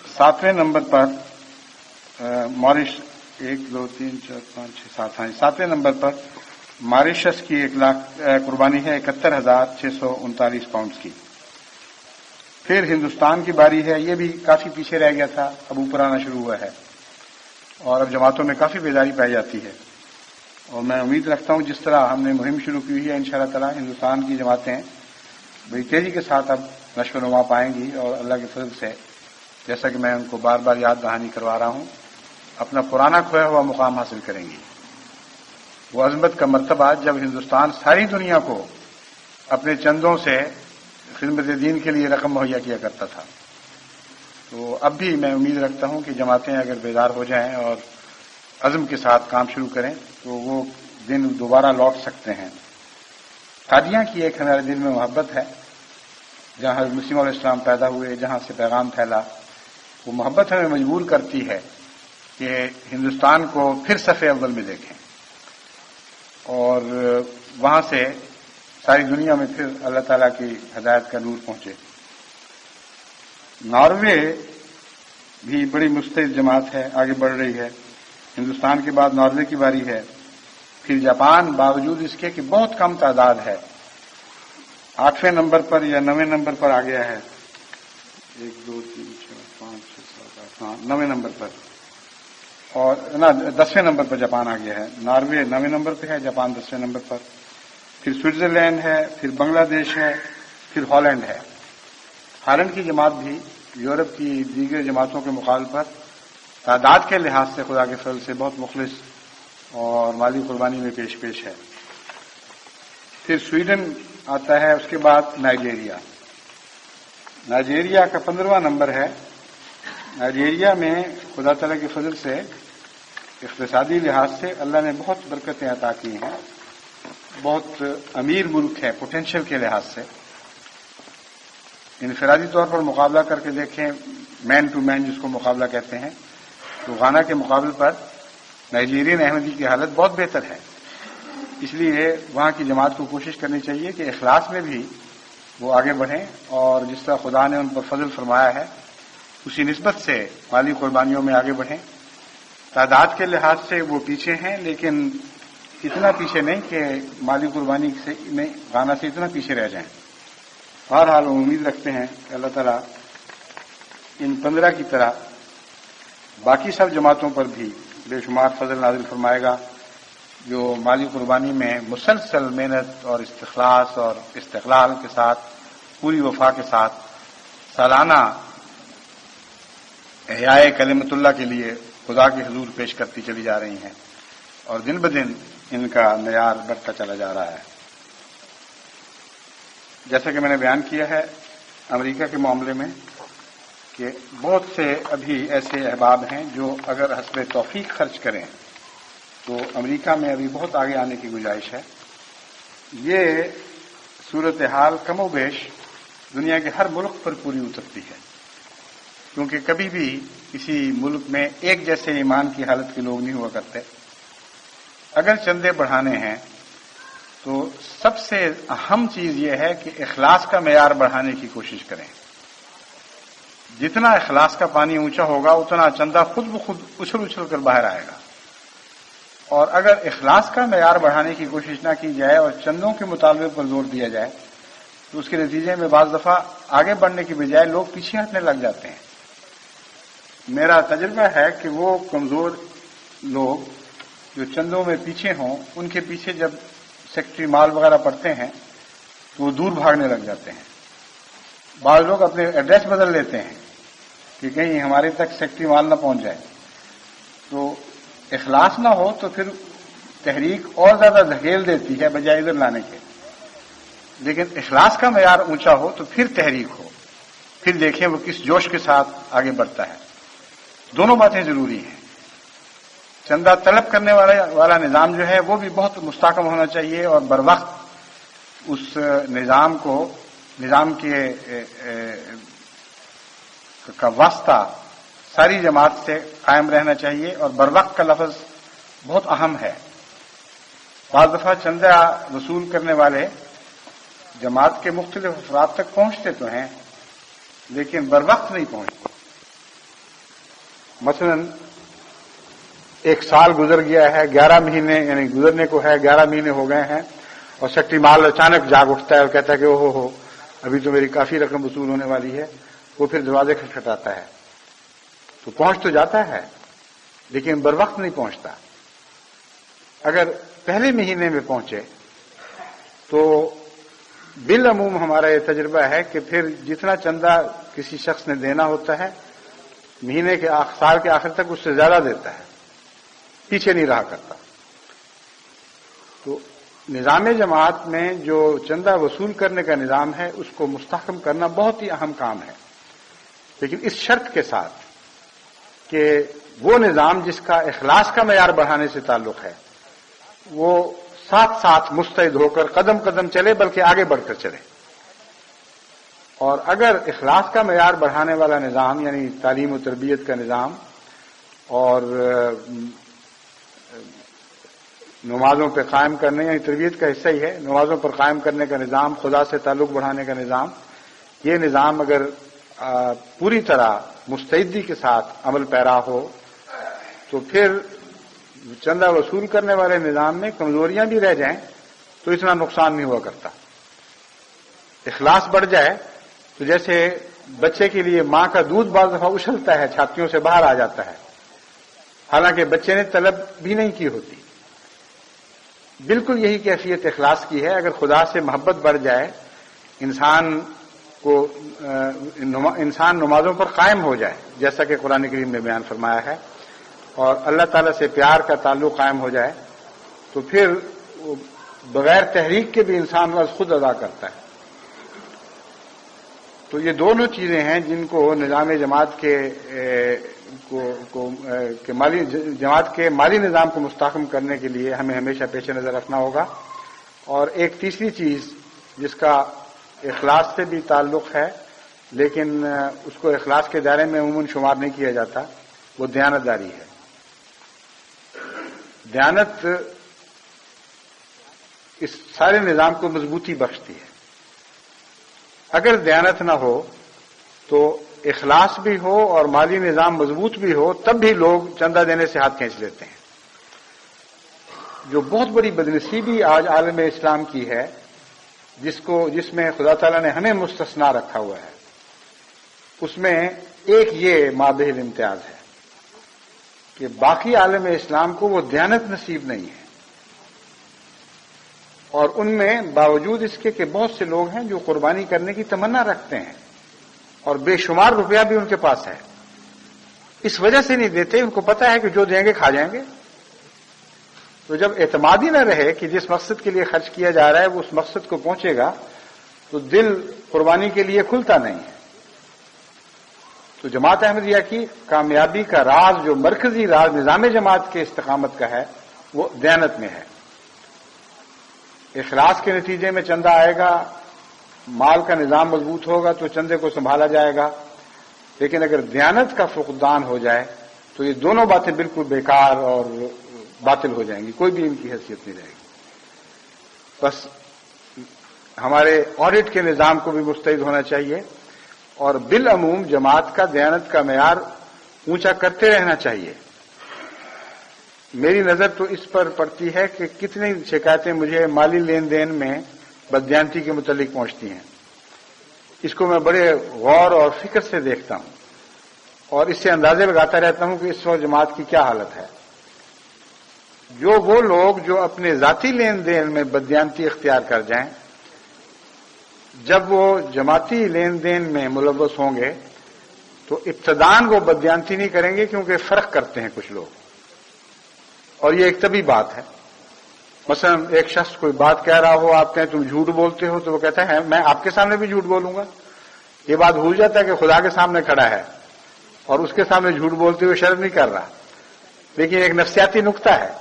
7ویں نمبر پر ماریش 1 2 3 4 5 6 7 7ویں نمبر پر ماریشس کی 1 لاکھ قربانی ہے 71,639 پاؤنڈ کی۔ پھر ہندوستان کی باری ہے، یہ بھی کافی پیچھے رہ گیا تھا، اب اوپر آنا شروع ہوا ہے، اور اب جماعتوں میں کافی بیداری پائی جاتی ہے، اور میں امید رکھتا ہوں جس طرح ہم نے مہم شروع کی ہے انشاءاللہ تعالی ہندوستان کی جماعتیں بڑی تیزی کے ساتھ اب نشو و نما پائیں گی، اور اللہ کے فضل سے جیسا کہ میں ان کو بار بار یاد دہانی کروا رہا ہوں، اپنا پرانا کھویا ہوا مقام حاصل کریں گی۔ وہ عظمت کا مرتبہ جب ہندوستان ساری دنیا کو اپنے چندوں سے خدمت دین کے لیے رقم مہیا کیا کرتا تھا، تو اب بھی میں امید رکھتا ہوں کہ جماعتیں اگر بیدار ہو جائیں اور عزم کے ساتھ کام شروع کریں تو وہ دن دوبارہ لوٹ سکتے ہیں۔ قادیاں کی ایک ہمارے دل میں محبت ہے، جہاں حضرت مسیح علیہ السلام پیدا ہوئے، جہاں سے پیغام پھیلا، وہ محبت ہمیں مجبور کرتی ہے کہ ہندوستان کو پھر صف اول میں دیکھیں، اور وہاں سے ساری دنیا میں پھر اللہ تعالیٰ کی ہدایت کا نور پہنچے۔ ناروے بھی بڑی مستعد جماعت ہے، آگے بڑھ رہی ہے، ہندوستان کے بعد ناروے کی باری ہے۔ پھر جاپان باوجود اس کے کہ بہت کم تعداد ہے 8ویں نمبر پر یا 9ویں نمبر پر آ گیا ہے، 1 2 3 4 5 6 7 8 9ویں نمبر پر، اور 10ویں نمبر پر جاپان آ گیا ہے۔ ناروے 9ویں نمبر پہ ہے، جاپان 10ویں نمبر پر، پھر سوئٹزرلینڈ ہے، پھر بنگلہ دیش ہے، پھر ہالینڈ ہے۔ ہالینڈ کی جماعت بھی یورپ کی دیگر جماعتوں کے مقابلے پر تعداد کے لحاظ سے خدا کے فضل سے بہت مخلص اور مالی قربانی میں پیش ہے۔ پھر سویڈن آتا ہے، اس کے بعد نائجیریا کا 15واں نمبر ہے۔ نائجیریا میں خدا تعالیٰ کے فضل سے اقتصادی لحاظ سے اللہ نے بہت برکتیں عطا کی ہیں، بہت امیر ملک ہے پوٹینشیل کے لحاظ سے۔ انفرادی طور پر مقابلہ کر کے دیکھیں، مین ٹو مین جس کو مقابلہ کہتے ہیں، تو غانا کے مقابلے پر نائجیرین احمدی کی حالت بہت بہتر ہے۔ اس لیے وہاں کی جماعت کو کوشش کرنی چاہیے کہ اخلاص میں بھی وہ آگے بڑھیں، اور جس طرح خدا نے ان پر فضل فرمایا ہے اسی نسبت سے مالی قربانیوں میں آگے بڑھیں، تعداد کے لحاظ سے وہ پیچھے ہیں، لیکن اتنا پیچھے نہیں کہ مالی قربانی سے غانا سے اتنا پیچھے رہ جائیں۔ بہرحال وہ امید رکھتے ہیں کہ اللہ تعالیٰ ان 15 کی طرح باقی سب جماعتوں پر بھی بے شمار فضل نازل فرمائے گا، جو مالی قربانی میں مسلسل محنت اور استخلاص اور استقلال کے ساتھ پوری وفا کے ساتھ سالانہ احیاء کلمت اللہ کے لیے خدا کے حضور پیش کرتی چلی جا رہی ہیں، اور دن بدن ان کا معیار بڑھتا چلا جا رہا ہے۔ جیسا کہ میں نے بیان کیا ہے امریکہ کے معاملے میں کہ بہت سے ابھی ایسے احباب ہیں جو اگر حسب توفیق خرچ کریں تو امریکہ میں ابھی بہت آگے آنے کی گنجائش ہے۔ یہ صورتحال کم و بیش دنیا کے ہر ملک پر پوری اترتی ہے، کیونکہ کبھی بھی کسی ملک میں ایک جیسے ایمان کی حالت کے لوگ نہیں ہوا کرتے۔ اگر چندے بڑھانے ہیں تو سب سے اہم چیز یہ ہے کہ اخلاص کا معیار بڑھانے کی کوشش کریں۔ جتنا اخلاص کا پانی اونچا ہوگا اتنا چندہ خود بخود اچھل اچھل کر باہر آئے گا، اور اگر اخلاص کا معیار بڑھانے کی کوشش نہ کی جائے اور چندوں کے مطالبے پر زور دیا جائے تو اس کے نتیجے میں بعض دفعہ آگے بڑھنے کی بجائے لوگ پیچھے ہٹنے لگ جاتے ہیں۔ میرا تجربہ ہے کہ وہ کمزور لوگ جو چندوں میں پیچھے ہوں، ان کے پیچھے جب سیکٹری مال وغیرہ پڑتے ہیں تو وہ دور بھاگنے لگ جاتے ہیں۔ بعض لوگ اپنے ایڈریس بدل لیتے ہیں کہ کہیں ہمارے تک سیکٹری مال نہ پہنچ جائے۔ تو اخلاص نہ ہو تو پھر تحریک اور زیادہ دھکیل دیتی ہے بجائے ادھر لانے کے، لیکن اخلاص کا معیار اونچا ہو تو پھر تحریک ہو، پھر دیکھیں وہ کس جوش کے ساتھ آگے بڑھتا ہے۔ دونوں باتیں ضروری ہیں۔ چندہ طلب کرنے والا نظام جو ہے وہ بھی بہت مستحکم ہونا چاہیے، اور بر وقت اس نظام کا واسطہ ساری جماعت سے قائم رہنا چاہیے، اور بر وقت کا لفظ بہت اہم ہے۔ بعض دفعہ چندہ وصول کرنے والے جماعت کے مختلف افراد تک پہنچتے تو ہیں لیکن بر وقت نہیں پہنچتے۔ مثلا ایک سال گزر گیا ہے، 11 مہینے یعنی گزرنے کو ہے، 11 مہینے ہو گئے ہیں، اور سیکٹری مال اچانک جاگ اٹھتا ہے اور کہتا ہے کہ اوہ ہو ابھی تو میری کافی رقم وصول ہونے والی ہے۔ وہ پھر دروازے کھٹکھٹاتا ہے تو پہنچ تو جاتا ہے لیکن بر وقت نہیں پہنچتا۔ اگر پہلے مہینے میں پہنچے تو بالعموم ہمارا یہ تجربہ ہے کہ پھر جتنا چندہ کسی شخص نے دینا ہوتا ہے مہینے کے سال کے آخر تک اس سے زیادہ دیتا ہے، پیچھے نہیں رہا کرتا۔ تو نظام جماعت میں جو چندہ وصول کرنے کا نظام ہے اس کو مستحکم کرنا بہت ہی اہم کام ہے، لیکن اس شرط کے ساتھ کہ وہ نظام جس کا اخلاص کا معیار بڑھانے سے تعلق ہے وہ ساتھ ساتھ مستعد ہو کر قدم قدم چلے، بلکہ آگے بڑھ کر چلے۔ اور اگر اخلاص کا معیار بڑھانے والا نظام یعنی تعلیم و تربیت کا نظام اور نمازوں پہ قائم کرنے یعنی تربیت کا حصہ ہی ہے، نمازوں پر قائم کرنے کا نظام، خدا سے تعلق بڑھانے کا نظام، یہ نظام اگر پوری طرح مستعدی کے ساتھ عمل پیرا ہو تو پھر چندہ وصول کرنے والے نظام میں کمزوریاں بھی رہ جائیں تو اتنا نقصان نہیں ہوا کرتا۔ اخلاص بڑھ جائے تو جیسے بچے کے لیے ماں کا دودھ بعض دفعہ اچھلتا ہے، چھاتیوں سے باہر آ جاتا ہے، حالانکہ بچے نے طلب بھی نہیں کی ہوتی۔ بالکل یہی کیفیت اخلاص کی ہے۔ اگر خدا سے محبت بڑھ جائے، انسان نمازوں پر قائم ہو جائے جیسا کہ قرآن کریم نے بیان فرمایا ہے، اور اللہ تعالیٰ سے پیار کا تعلق قائم ہو جائے تو پھر بغیر تحریک کے بھی انسان فرض خود ادا کرتا ہے۔ تو یہ دونوں چیزیں ہیں جن کو نظام جماعت جماعت کے مالی نظام کو مستحکم کرنے کے لیے ہمیں ہمیشہ پیش نظر رکھنا ہوگا۔ اور ایک تیسری چیز جس کا اخلاص سے بھی تعلق ہے لیکن اس کو اخلاص کے دائرے میں عموماً شمار نہیں کیا جاتا، وہ دیانت داری ہے۔ دیانت اس سارے نظام کو مضبوطی بخشتی ہے۔ اگر دیانت نہ ہو تو اخلاص بھی ہو اور مالی نظام مضبوط بھی ہو تب بھی لوگ چندہ دینے سے ہاتھ کھینچ لیتے ہیں. جو بہت بڑی بدنصیبی آج عالم اسلام کی ہے، جس میں خدا تعالیٰ نے ہمیں مستثنا رکھا ہوا ہے، اس میں ایک یہ مابع الامتیاز ہے کہ باقی عالم اسلام کو وہ دیانت نصیب نہیں ہے. اور ان میں باوجود اس کے کہ بہت سے لوگ ہیں جو قربانی کرنے کی تمنا رکھتے ہیں اور بے شمار روپیہ بھی ان کے پاس ہے، اس وجہ سے نہیں دیتے، ان کو پتا ہے کہ جو دیں گے کھا جائیں گے. تو جب اعتماد ہی نہ رہے کہ جس مقصد کے لیے خرچ کیا جا رہا ہے وہ اس مقصد کو پہنچے گا، تو دل قربانی کے لیے کھلتا نہیں ہے. تو جماعت احمدیہ کی کامیابی کا راز، جو مرکزی راز نظام جماعت کے استقامت کا ہے، وہ دیانت میں ہے. اخلاص کے نتیجے میں چندہ آئے گا، مال کا نظام مضبوط ہوگا تو چندے کو سنبھالا جائے گا. لیکن اگر دیانت کا فقدان ہو جائے تو یہ دونوں باتیں بالکل بیکار اور باطل ہو جائیں گی، کوئی بھی ان کی حیثیت نہیں رہے گی. بس ہمارے آڈٹ کے نظام کو بھی مستعد ہونا چاہیے اور بالعموم جماعت کا دیانت کا معیار اونچا کرتے رہنا چاہیے. میری نظر تو اس پر پڑتی ہے کہ کتنی شکایتیں مجھے مالی لین دین میں بددیانتی کے متعلق پہنچتی ہیں. اس کو میں بڑے غور اور فکر سے دیکھتا ہوں اور اس سے اندازے لگاتا رہتا ہوں کہ اس وقت جماعت کی کیا حالت ہے. وہ لوگ جو اپنے ذاتی لین دین میں بددیانتی اختیار کر جائیں، جب وہ جماعتی لین دین میں ملوث ہوں گے تو ابتداً وہ بددیانتی نہیں کریں گے، کیونکہ فرق کرتے ہیں کچھ لوگ، اور یہ ایک طبی بات ہے. مثلا ایک شخص کوئی بات کہہ رہا ہو، آپ کہیں تم جھوٹ بولتے ہو، تو وہ کہتا ہے میں آپ کے سامنے بھی جھوٹ بولوں گا. یہ بات بھول جاتا ہے کہ خدا کے سامنے کھڑا ہے اور اس کے سامنے جھوٹ بولتے ہوئے شرم نہیں کر رہا. لیکن ایک نفسیاتی نقطہ ہے،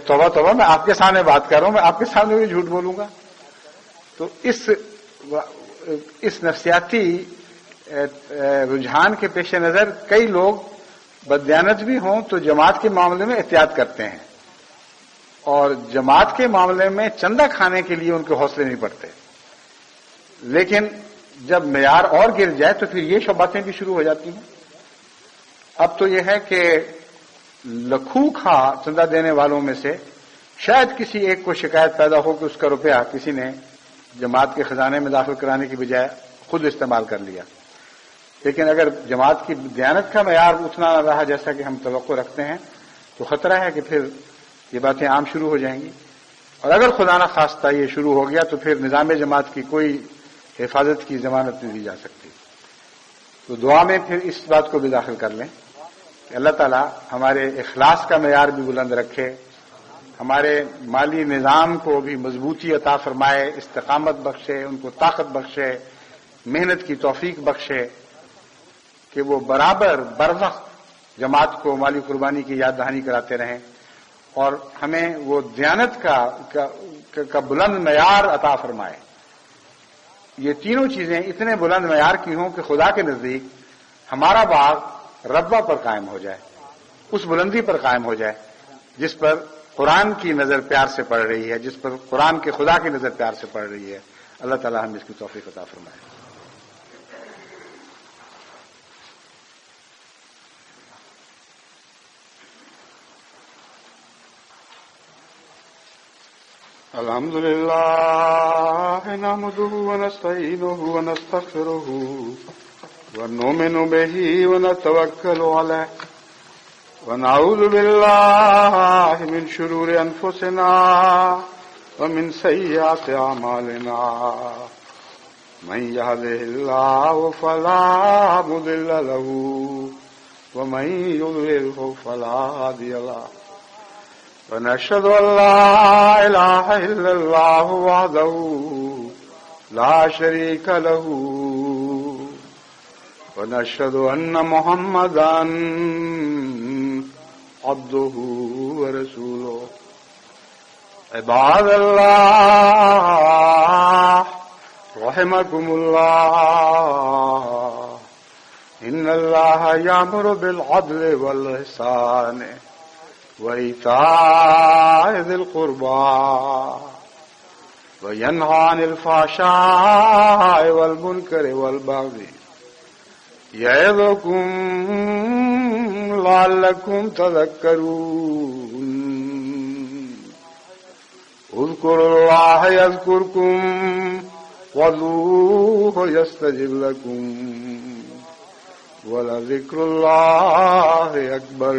توبہ توبہ، میں آپ کے سامنے بات کر رہا ہوں، میں آپ کے سامنے بھی جھوٹ بولوں گا. تو اس نفسیاتی رجحان کے پیش نظر کئی لوگ بددیانت بھی ہوں تو جماعت کے معاملے میں احتیاط کرتے ہیں، اور جماعت کے معاملے میں چندہ کھانے کے لیے ان کے حوصلے نہیں پڑتے. لیکن جب معیار اور گر جائے تو پھر یہ سب باتیں بھی شروع ہو جاتی ہیں. اب تو یہ ہے کہ لکھوں کھا چندہ دینے والوں میں سے شاید کسی ایک کو شکایت پیدا ہو کہ اس کا روپیہ کسی نے جماعت کے خزانے میں داخل کرانے کی بجائے خود استعمال کر لیا. لیکن اگر جماعت کی دیانت کا معیار اتنا نہ رہا جیسا کہ ہم توقع رکھتے ہیں تو خطرہ ہے کہ پھر یہ باتیں عام شروع ہو جائیں گی. اور اگر خدا نہ خواستہ یہ شروع ہو گیا تو پھر نظام جماعت کی کوئی حفاظت کی ضمانت نہیں دی جا سکتی. تو دعا میں پھر اس بات کو بھی داخل کر لیں کہ اللہ تعالیٰ ہمارے اخلاص کا معیار بھی بلند رکھے، ہمارے مالی نظام کو بھی مضبوطی عطا فرمائے، استقامت بخشے، ان کو طاقت بخشے، محنت کی توفیق بخشے کہ وہ برابر بروقت جماعت کو مالی قربانی کی یاد دہانی کراتے رہیں، اور ہمیں وہ دیانت کا بلند معیار عطا فرمائے. یہ تینوں چیزیں اتنے بلند معیار کی ہوں کہ خدا کے نزدیک ہمارا باغ ربوہ پر قائم ہو جائے، اس بلندی پر قائم ہو جائے جس پر قرآن کی نظر پیار سے پڑ رہی ہے، جس پر قرآن کے خدا کی نظر پیار سے پڑ رہی ہے. اللہ تعالی ہم اس کی توفیق عطا فرمائے. الحمد لله نحمده ونستعينه ونستغفره ونؤمن به ونتوكل عليه ونعوذ بالله من شرور أنفسنا ومن سيئات أعمالنا. من يهده الله فلا مضل له ومن يضلله فلا هادي له. ونشهد أن لا إله إلا الله وحده لا شريك له ونشهد أن محمدا عبده ورسوله. عباد الله رحمكم الله، إن الله يأمر بالعدل والإحسان وإيتاء ذي القربى وينهى عن الفحشاء والمنكر والبغي يعظكم لعلكم تذكرون اذكروا الله يذكركم وادعوه يستجب لكم ولذكر الله أكبر.